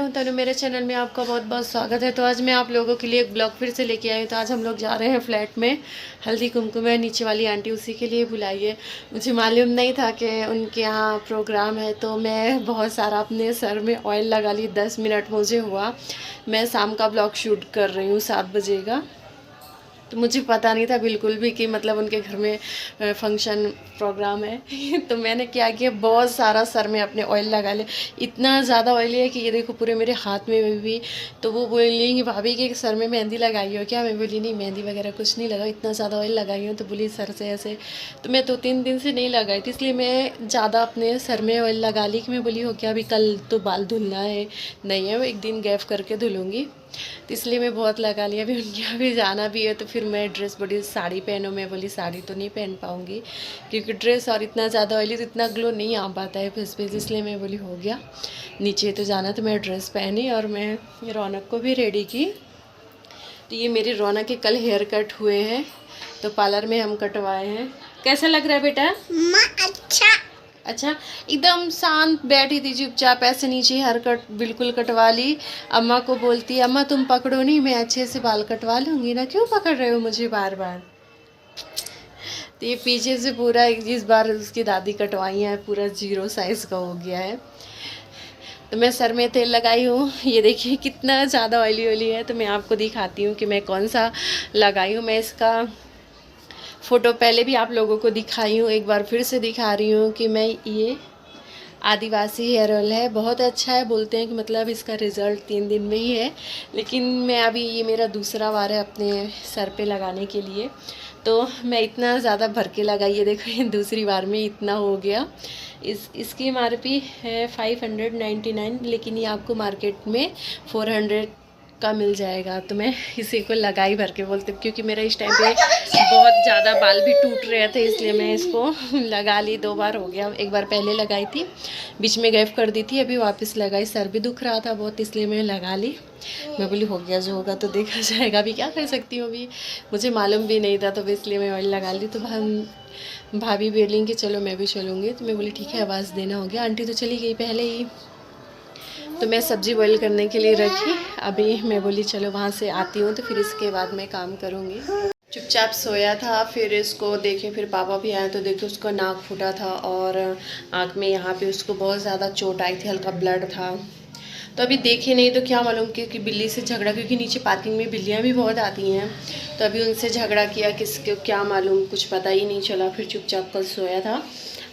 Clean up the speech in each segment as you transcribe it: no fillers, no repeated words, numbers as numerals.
हूं तनु, मेरे चैनल में आपका बहुत बहुत स्वागत है। तो आज मैं आप लोगों के लिए एक ब्लॉग फिर से लेके आई हूं। तो आज हम लोग जा रहे हैं फ्लैट में, हल्दी कुमकुम है, नीचे वाली आंटी उसी के लिए बुलाई है। मुझे मालूम नहीं था कि उनके यहाँ प्रोग्राम है, तो मैं बहुत सारा अपने सर में ऑयल लगा ली। 10 मिनट मुझे हुआ। मैं शाम का ब्लॉग शूट कर रही हूँ 7 बजे का। तो मुझे पता नहीं था बिल्कुल भी कि मतलब उनके घर में फंक्शन प्रोग्राम है। तो मैंने क्या किया, बहुत सारा सर में अपने ऑयल लगा लिया। इतना ज़्यादा ऑयल है कि ये देखो पूरे मेरे हाथ में भी। तो वो बोली कि भाभी के सर में मेहंदी लगाई हो क्या? मैं बोली नहीं, मेहंदी वगैरह कुछ नहीं लगा, इतना ज़्यादा ऑयल लगाई हूँ। तो बोली सर से ऐसे। तो मैं 2-3 दिन से नहीं लगाई थी, इसलिए मैं ज़्यादा अपने सर में ऑयल लगा ली कि मैं बोली हो क्या अभी कल तो बाल धुलना है, नहीं है वो एक दिन गैप करके धुलूँगी। तो इसलिए मैं बहुत लगा लिया। अभी उनके यहाँ भी जाना भी है, तो फिर मैं ड्रेस बोली साड़ी पहनो। मैं बोली साड़ी तो नहीं पहन पाऊँगी क्योंकि ड्रेस और इतना ज़्यादा ऑयली तो इतना ग्लो नहीं आ पाता है फेस पे। इसलिए मैं बोली हो गया नीचे तो जाना। तो मैं ड्रेस पहनी और मैं रौनक को भी रेडी की। तो ये मेरी रौनक के कल हेयर कट हुए हैं, तो पार्लर में हम कटवाए हैं। कैसा लग रहा है बेटा? अच्छा, एकदम शांत बैठी थी चुपचाप ऐसे, नीचे हेयर कट बिल्कुल कटवा ली। अम्मा को बोलती अम्मा तुम पकड़ो नहीं, मैं अच्छे से बाल कटवा लूँगी ना, क्यों पकड़ रहे हो मुझे बार बार? तो ये पीछे से पूरा इस बार उसकी दादी कटवाई है, पूरा 0 साइज़ का हो गया है। तो मैं सर में तेल लगाई हूँ, ये देखिए कितना ज़्यादा ऑयली ऑयली है। तो मैं आपको दिखाती हूँ कि मैं कौन सा लगाई हूँ। मैं इसका फ़ोटो पहले भी आप लोगों को दिखाई हूँ, एक बार फिर से दिखा रही हूँ कि मैं ये आदिवासी हेयर ऑयल है, बहुत अच्छा है। बोलते हैं कि मतलब इसका रिज़ल्ट 3 दिन में ही है, लेकिन मैं अभी ये मेरा दूसरा बार है अपने सर पे लगाने के लिए। तो मैं इतना ज़्यादा भर के लगाई, ये देखो ये दूसरी बार में इतना हो गया। इसकी MRP है 599, लेकिन ये आपको मार्केट में 400 का मिल जाएगा। तो मैं इसी को लगाई भर के बोलते, क्योंकि मेरा इस टाइम पे बहुत ज़्यादा बाल भी टूट रहे थे, इसलिए मैं इसको लगा ली। 2 बार हो गया, एक बार पहले लगाई थी, बीच में गैप कर दी थी, अभी वापस लगाई। सर भी दुख रहा था बहुत, इसलिए मैं लगा ली। मैं बोली हो गया, जो होगा तो देखा जाएगा, अभी क्या कर सकती हूँ, अभी मुझे मालूम भी नहीं था, तो इसलिए मैं ऑयल लगा ली। तो भाभी बोलेंगे चलो मैं भी चलूँगी। तो मैं बोली ठीक है, आवाज़ देना हो गया। आंटी तो चली गई पहले ही। तो मैं सब्ज़ी बॉईल करने के लिए रखी, अभी मैं बोली चलो वहाँ से आती हूँ, तो फिर इसके बाद मैं काम करूँगी। चुपचाप सोया था, फिर इसको देखे, फिर पापा भी आए तो देखे उसका नाक फूटा था और आँख में यहाँ पे उसको बहुत ज़्यादा चोट आई थी, हल्का ब्लड था। तो अभी देखे नहीं तो क्या मालूम कि बिल्ली से झगड़ा, क्योंकि नीचे पार्किंग में बिल्लियाँ भी बहुत आती हैं। तो अभी उनसे झगड़ा किया, किसको क्या मालूम, कुछ पता ही नहीं चला। फिर चुपचाप कल सोया था,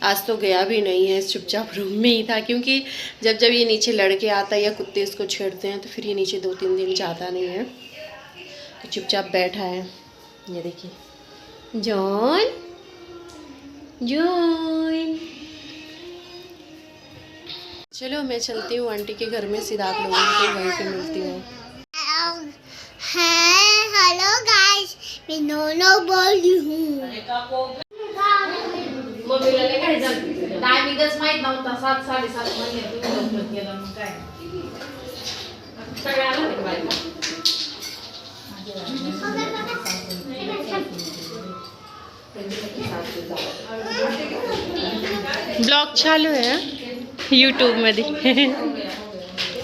आज तो गया भी नहीं है, चुपचाप रूम में ही था। क्योंकि जब जब ये नीचे लड़के आता है या कुत्ते इसको छेड़ते हैं, तो फिर ये नीचे 2-3 दिन जाता नहीं है, तो चुपचाप बैठा है। ये देखिए जॉन जॉन। चलो मैं चलती हूँ आंटी के घर में, सीधा आप लोगों को वहीं पे मिलती हूँ। हेलो गाइस, मैं नोनो बोल रही हूँ। टायमिंगच माहित नव्हता, 7-7:30 महिने तुम्ही केलं मग काय सगळ्या आलं ते बायका। ब्लॉग चालू है यूट्यूब मध्ये।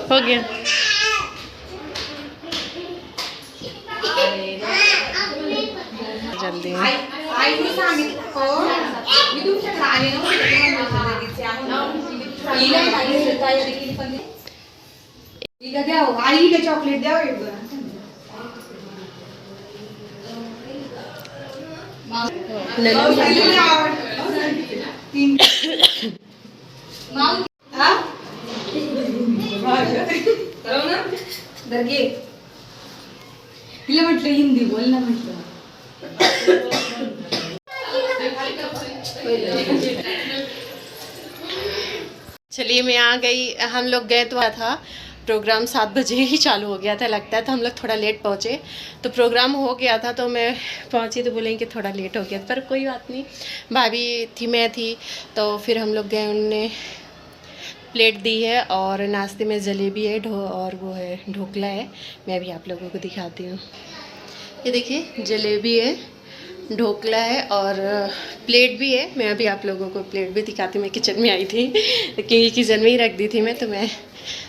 हो गया। जल्दी आईने सांगितलं हो, मी तुमच्याकडे आले नव्हते, तयारी केली पण इथं द्या हो, आईला चॉकलेट द्यावं एक बरं। तिला म्हटलं हिंदी बोल ना, म्हटलं चलिए मैं आ गई। हम लोग गए तो था, प्रोग्राम 7 बजे ही चालू हो गया था लगता है, तो हम लोग थोड़ा लेट पहुँचे। तो प्रोग्राम हो गया था तो मैं पहुँची तो बोलेंगे कि थोड़ा लेट हो गया, पर कोई बात नहीं। भाभी थी, मैं थी, तो फिर हम लोग गए। उनने प्लेट दी है और नाश्ते में जलेबी है, और वो है ढोकला है। मैं भी आप लोगों को दिखाती हूँ। ये देखिए जलेबी है ढोकला है और प्लेट भी है। मैं अभी आप लोगों को प्लेट भी दिखाती हूँ। मैं किचन में आई थी क्योंकि किचन में ही रख दी थी मैं, तो मैं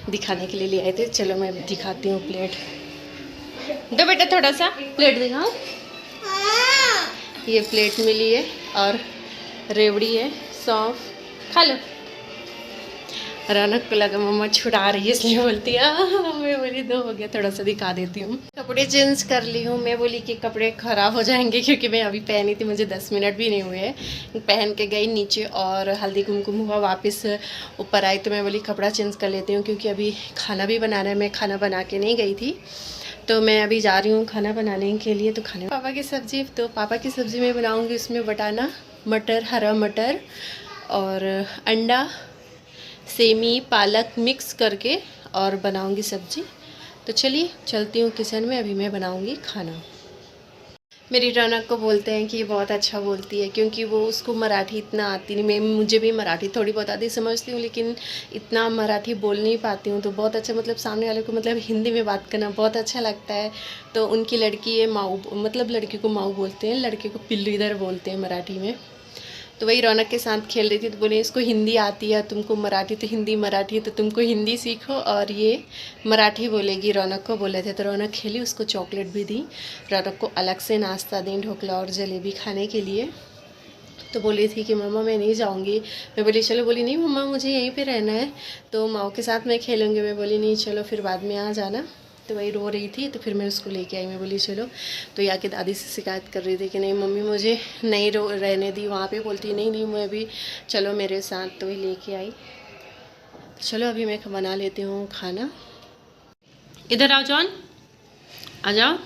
दिखाने के लिए ले आई थी। चलो मैं दिखाती हूँ प्लेट। दो बेटा थोड़ा सा प्लेट दिखाओ। ये प्लेट मिली है और रेवड़ी है, सौंफ, खा लो। रौनक को लगा मम्मा छुड़ा रही है इसलिए बोलती है। मैं बोली दो हो गया, थोड़ा सा दिखा देती हूँ। कपड़े चेंज कर ली हूँ। मैं बोली कि कपड़े ख़राब हो जाएंगे क्योंकि मैं अभी पहनी थी, मुझे 10 मिनट भी नहीं हुए हैं। पहन के गई नीचे और हल्दी कुमकुम हुआ, वापस ऊपर आई तो मैं बोली कपड़ा चेंज कर लेती हूँ क्योंकि अभी खाना भी बनाना है। मैं खाना बना के नहीं गई थी तो मैं अभी जा रही हूँ खाना बनाने के लिए। तो खाने पापा की सब्ज़ी, तो पापा की सब्ज़ी मैं बनाऊँगी। उसमें बटाना, मटर, हरा मटर और अंडा, सेमी, पालक मिक्स करके और बनाऊंगी सब्जी। तो चलिए चलती हूँ किचन में, अभी मैं बनाऊंगी खाना। मेरी रौनक को बोलते हैं कि ये बहुत अच्छा बोलती है क्योंकि वो उसको मराठी इतना आती नहीं। मैं मुझे भी मराठी थोड़ी बहुत आती समझती हूँ लेकिन इतना मराठी बोल नहीं पाती हूँ। तो बहुत अच्छा मतलब सामने वाले को मतलब हिंदी में बात करना बहुत अच्छा लगता है। तो उनकी लड़की है माऊ, मतलब लड़की को माऊ बोलते हैं, लड़के को पिल्लू बोलते हैं मराठी में। तो वही रौनक के साथ खेल रही थी तो बोले इसको हिंदी आती है, तुमको मराठी, तो हिंदी मराठी तो तुमको हिंदी सीखो और ये मराठी बोलेगी। रौनक को बोले थे तो रौनक खेली, उसको चॉकलेट भी दी। रौनक को अलग से नाश्ता दी, ढोकला और जलेबी खाने के लिए। तो बोली थी कि मम्मा मैं नहीं जाऊंगी। मैं बोली चलो, बोली नहीं मम्मा मुझे यहीं पे रहना है, तो माओ के साथ मैं खेलूँगी। मैं बोली नहीं चलो फिर बाद में आ जाना। तो वही रो रही थी तो फिर मैं उसको लेके आई। मैं बोली चलो, तो या के दादी से शिकायत कर रही थी कि नहीं मम्मी मुझे नहीं रहने दी वहाँ पे। बोलती नहीं नहीं मैं भी चलो मेरे साथ, तो वही लेके आई। चलो अभी मैं बना लेती हूँ खाना। इधर आओ जॉन, आ जाओ।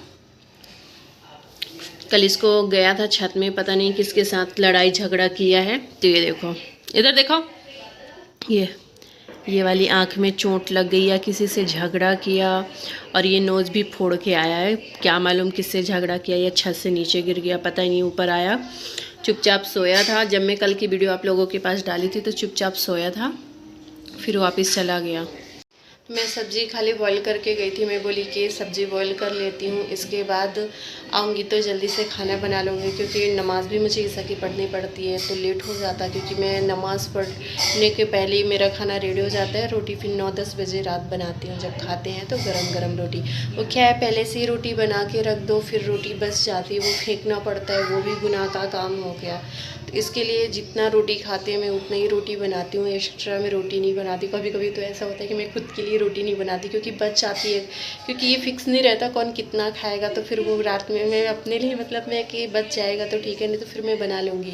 कल इसको गया था छत में, पता नहीं किसके साथ लड़ाई झगड़ा किया है। तो ये देखो, इधर देखो, ये वाली आँख में चोट लग गई या किसी से झगड़ा किया और ये नोज़ भी फोड़ के आया है। क्या मालूम किससे झगड़ा किया, या छत से नीचे गिर गया, पता ही नहीं। ऊपर आया, चुपचाप सोया था। जब मैं कल की वीडियो आप लोगों के पास डाली थी तो चुपचाप सोया था, फिर वापस चला गया। मैं सब्ज़ी खाली बॉईल करके गई थी। मैं बोली कि सब्ज़ी बॉईल कर लेती हूँ, इसके बाद आऊँगी तो जल्दी से खाना बना लूँगी क्योंकि नमाज़ भी मुझे ईसा की पढ़नी पड़ती है तो लेट हो जाता है। क्योंकि मैं नमाज़ पढ़ने के पहले ही मेरा खाना रेडी हो जाता है। रोटी फिर 9-10 बजे रात बनाती हूँ, जब खाते हैं तो गरम गरम रोटी। वो क्या है, पहले से ही रोटी बना के रख दो, फिर रोटी बच जाती है, वो फेंकना पड़ता है, वो भी गुनाह का काम हो गया। तो इसके लिए जितना रोटी खाते हैं मैं उतना ही रोटी बनाती हूँ, एक्स्ट्रा में रोटी नहीं बनाती। कभी कभी तो ऐसा होता है कि मैं खुद के लिए रोटी नहीं बनाती क्योंकि बच जाती है। क्योंकि ये फिक्स नहीं रहता कौन कितना खाएगा, तो फिर वो रात में मैं अपने लिए मतलब मैं कि बच जाएगा तो ठीक है, नहीं तो फिर मैं बना लूँगी।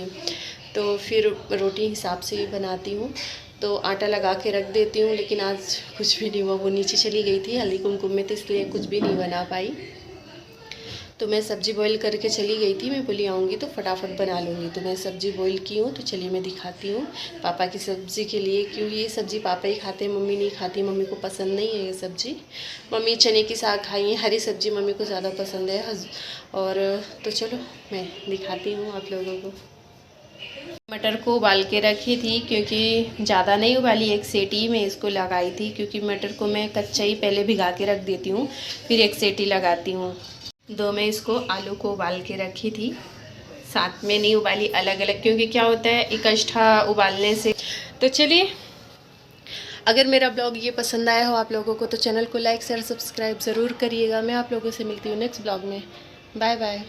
तो फिर रोटी हिसाब से ही बनाती हूँ। तो आटा लगा के रख देती हूँ, लेकिन आज कुछ भी नहीं हुआ। वो नीचे चली गई थी हल्दी कुमकुम में, तो इसलिए कुछ भी नहीं बना पाई। तो मैं सब्ज़ी बॉईल करके चली गई थी। मैं बोली आऊँगी तो फटाफट बना लूँगी। तो मैं सब्ज़ी बॉईल की हूँ, तो चलिए मैं दिखाती हूँ पापा की सब्ज़ी के लिए। क्योंकि ये सब्ज़ी पापा ही खाते हैं, मम्मी नहीं खाती। मम्मी को पसंद नहीं है ये सब्ज़ी। मम्मी चने की साग खाई है, हरी सब्ज़ी मम्मी को ज़्यादा पसंद है। और तो चलो मैं दिखाती हूँ आप लोगों को। मटर को उबाल के रखी थी क्योंकि ज़्यादा नहीं उबाली, एक सीटी में इसको लगाई थी। क्योंकि मटर को मैं कच्चा ही पहले भिगा के रख देती हूँ, फिर एक सीटी लगाती हूँ। दो मैं इसको आलू को उबाल के रखी थी, साथ में नहीं उबाली, अलग अलग, क्योंकि क्या होता है इकट्ठा उबालने से। तो चलिए, अगर मेरा ब्लॉग ये पसंद आया हो आप लोगों को तो चैनल को लाइक शेयर सब्सक्राइब ज़रूर करिएगा। मैं आप लोगों से मिलती हूँ नेक्स्ट ब्लॉग में। Bye bye.